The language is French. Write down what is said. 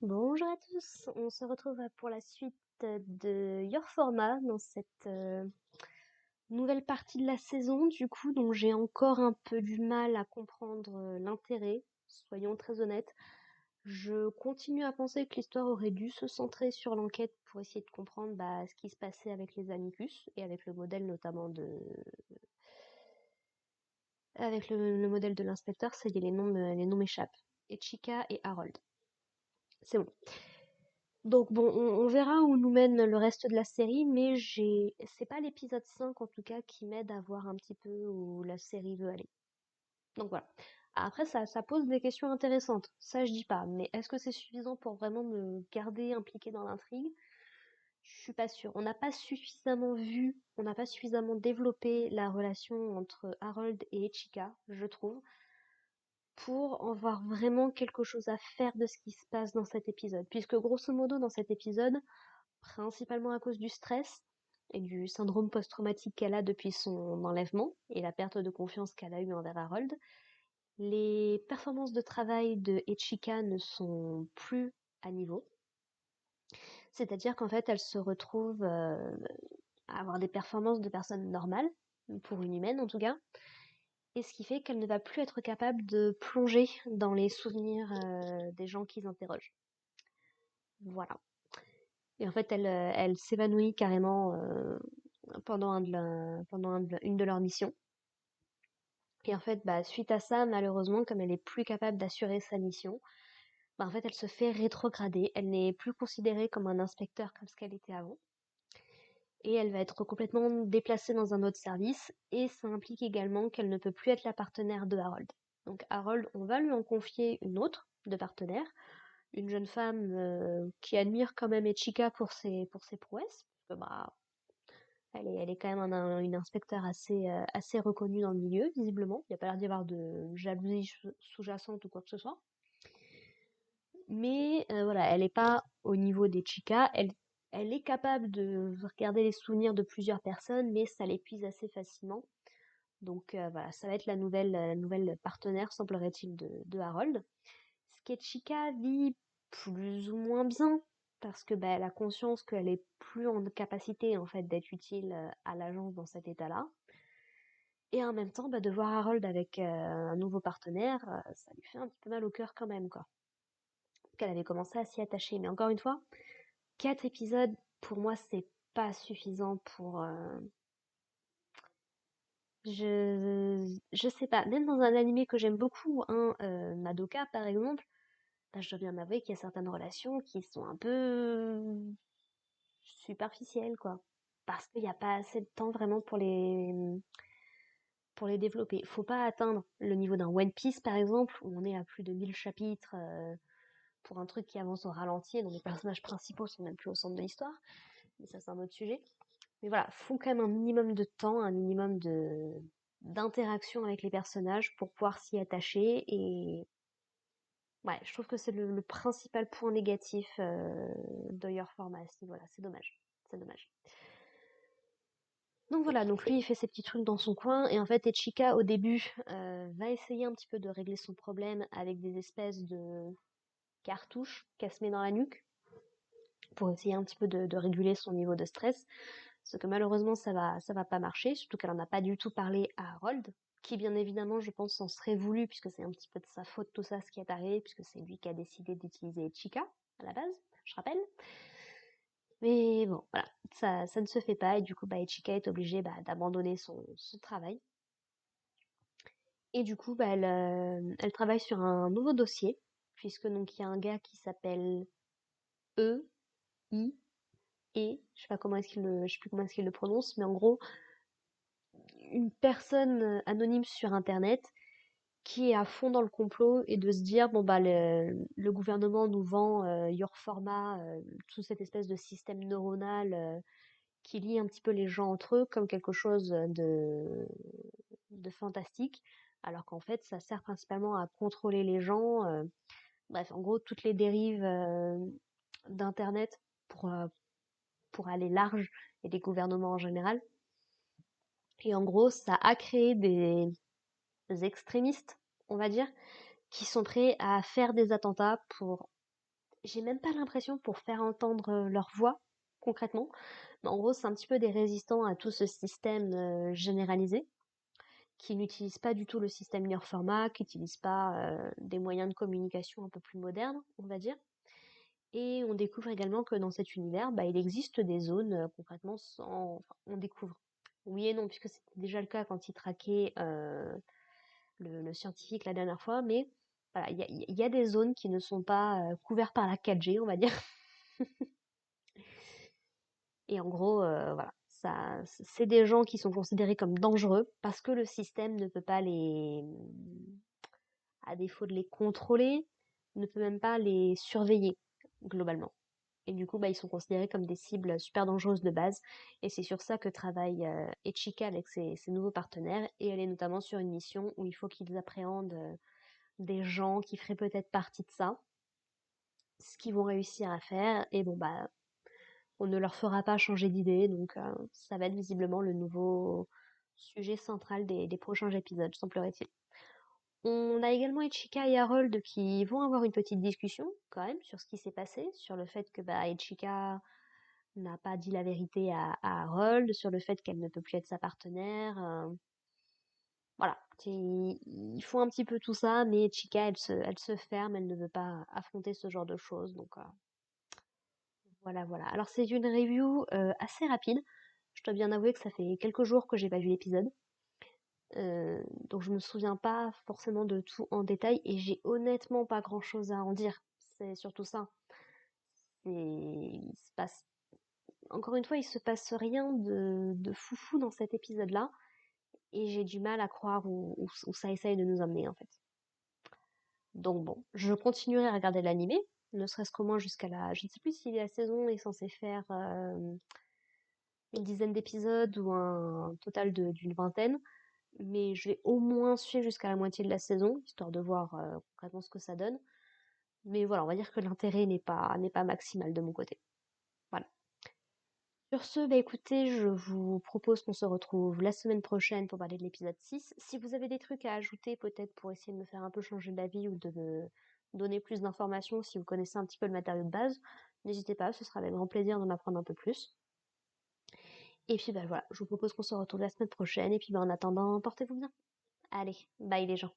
Bonjour à tous, on se retrouve pour la suite de Your Format dans cette nouvelle partie de la saison du coup dont j'ai encore un peu du mal à comprendre l'intérêt, soyons très honnêtes. Je continue à penser que l'histoire aurait dû se centrer sur l'enquête pour essayer de comprendre ce qui se passait avec les Amicus et avec le modèle notamment avec le modèle de l'inspecteur, ça y est, les noms m'échappent. Et Chica et Harold. C'est bon. Donc bon, on verra où nous mène le reste de la série, mais c'est pas l'épisode 5 en tout cas qui m'aide à voir un petit peu où la série veut aller. Donc voilà. Après, ça pose des questions intéressantes, ça je dis pas, mais est-ce que c'est suffisant pour vraiment me garder impliquée dans l'intrigue? Je suis pas sûre. On n'a pas suffisamment développé la relation entre Harold et Ichika, je trouve, pour en voir vraiment quelque chose à faire de ce qui se passe dans cet épisode. Puisque grosso modo, dans cet épisode, principalement à cause du stress et du syndrome post-traumatique qu'elle a depuis son enlèvement et la perte de confiance qu'elle a eue envers Harold. Les performances de travail de Ichika ne sont plus à niveau. C'est-à-dire qu'en fait, elle se retrouve à avoir des performances de personnes normales, pour une humaine en tout cas, et ce qui fait qu'elle ne va plus être capable de plonger dans les souvenirs des gens qu'ils interrogent. Voilà. Et en fait, elle s'évanouit carrément une de leurs missions. Et en fait, suite à ça, malheureusement, comme elle est plus capable d'assurer sa mission, en fait, elle se fait rétrograder. Elle n'est plus considérée comme un inspecteur comme ce qu'elle était avant. Et elle va être complètement déplacée dans un autre service. Et ça implique également qu'elle ne peut plus être la partenaire de Harold. Donc Harold, on va lui en confier une autre de partenaire, une jeune femme qui admire quand même Echika pour ses prouesses. Parce que, elle est quand même une inspecteur assez reconnue dans le milieu, visiblement. Il n'y a pas l'air d'y avoir de jalousie sous-jacente ou quoi que ce soit. Mais voilà, elle n'est pas au niveau des chicas. Elle est capable de regarder les souvenirs de plusieurs personnes, mais ça l'épuise assez facilement. Donc voilà, ça va être la nouvelle partenaire, semblerait-il, de Harold. Sketchika vit plus ou moins bien, parce que elle a conscience qu'elle est plus en capacité en fait d'être utile à l'agence dans cet état-là. Et en même temps, de voir Harold avec un nouveau partenaire, ça lui fait un petit peu mal au cœur quand même, quoi. Qu'elle avait commencé à s'y attacher. Mais encore une fois, 4 épisodes, pour moi, c'est pas suffisant pour... je sais pas, même dans un animé que j'aime beaucoup, Madoka par exemple, je dois bien avouer qu'il y a certaines relations qui sont un peu superficielles, quoi. Parce qu'il n'y a pas assez de temps vraiment pour les développer. Faut pas atteindre le niveau d'un One Piece, par exemple, où on est à plus de 1000 chapitres pour un truc qui avance au ralenti et dont les personnages principaux sont même plus au centre de l'histoire. Mais ça, c'est un autre sujet. Mais voilà, faut quand même un minimum de temps, un minimum de d'interaction avec les personnages pour pouvoir s'y attacher. Et ouais, je trouve que c'est le principal point négatif de Your Format à ce niveau-là. C'est dommage. C'est dommage. Donc voilà, donc lui il fait ses petits trucs dans son coin et en fait Echika au début va essayer un petit peu de régler son problème avec des espèces de cartouches qu'elle se met dans la nuque pour essayer un petit peu de réguler son niveau de stress. Sauf que malheureusement ça va pas marcher, surtout qu'elle en a pas du tout parlé à Harold, qui bien évidemment je pense s'en serait voulu puisque c'est un petit peu de sa faute tout ça ce qui est arrivé, puisque c'est lui qui a décidé d'utiliser Echika à la base, je rappelle. Mais bon, voilà, ça ne se fait pas et du coup, Ichika est obligée d'abandonner son travail. Et du coup, elle travaille sur un nouveau dossier, puisque donc il y a un gars qui s'appelle E, I, E, je sais plus comment est-ce qu'il le prononce, mais en gros, une personne anonyme sur Internet qui est à fond dans le complot et de se dire bon le gouvernement nous vend Your Format, toute cette espèce de système neuronal qui lie un petit peu les gens entre eux comme quelque chose de fantastique, alors qu'en fait ça sert principalement à contrôler les gens. Bref, en gros toutes les dérives d'internet pour euh, pour aller large et des gouvernements en général. Et en gros ça a créé des extrémistes, on va dire, qui sont prêts à faire des attentats pour j'ai même pas l'impression pour faire entendre leur voix concrètement. Mais en gros, c'est un petit peu des résistants à tout ce système généralisé, qui n'utilisent pas du tout le système linear format, qui n'utilisent pas des moyens de communication un peu plus modernes, on va dire. Et on découvre également que dans cet univers, bah, il existe des zones concrètement sans... Enfin, on découvre. Oui et non, puisque c'était déjà le cas quand il traquait le scientifique la dernière fois, mais voilà, il y a des zones qui ne sont pas couvertes par la 4G, on va dire. Et en gros, voilà, ça, c'est des gens qui sont considérés comme dangereux parce que le système ne peut pas à défaut de les contrôler, ne peut même pas les surveiller globalement. Et du coup, bah, ils sont considérés comme des cibles super dangereuses de base. Et c'est sur ça que travaille Echika avec ses nouveaux partenaires. Et elle est notamment sur une mission où il faut qu'ils appréhendent des gens qui feraient peut-être partie de ça, ce qu'ils vont réussir à faire. Et bon, bah, on ne leur fera pas changer d'idée. Donc, ça va être visiblement le nouveau sujet central des prochains épisodes, semblerait-il. On a également Ichika et Harold qui vont avoir une petite discussion quand même sur ce qui s'est passé, sur le fait que bah, Ichika n'a pas dit la vérité à Harold, sur le fait qu'elle ne peut plus être sa partenaire. Voilà, ils font un petit peu tout ça, mais Ichika elle se ferme, elle ne veut pas affronter ce genre de choses. Donc voilà, voilà. Alors c'est une review assez rapide. Je dois bien avouer que ça fait quelques jours que j'ai pas vu l'épisode. Donc je me souviens pas forcément de tout en détail et j'ai honnêtement pas grand chose à en dire. C'est surtout ça. Il se passe, encore une fois, il se passe rien de foufou dans cet épisode-là et j'ai du mal à croire où ça essaye de nous emmener en fait. Donc bon, je continuerai à regarder l'animé, ne serait-ce qu'au moins jusqu'à je ne sais plus si la saison est censée faire une dizaine d'épisodes ou un total d'une vingtaine. Mais je vais au moins suivre jusqu'à la moitié de la saison, histoire de voir concrètement ce que ça donne. Mais voilà, on va dire que l'intérêt n'est pas maximal de mon côté. Voilà. Sur ce, bah écoutez, je vous propose qu'on se retrouve la semaine prochaine pour parler de l'épisode 6. Si vous avez des trucs à ajouter, peut-être pour essayer de me faire un peu changer d'avis ou de me donner plus d'informations, si vous connaissez un petit peu le matériau de base, n'hésitez pas, ce sera avec grand plaisir d'en apprendre un peu plus. Et puis bah voilà, je vous propose qu'on se retrouve la semaine prochaine, et puis bah en attendant, portez-vous bien. Allez, bye les gens.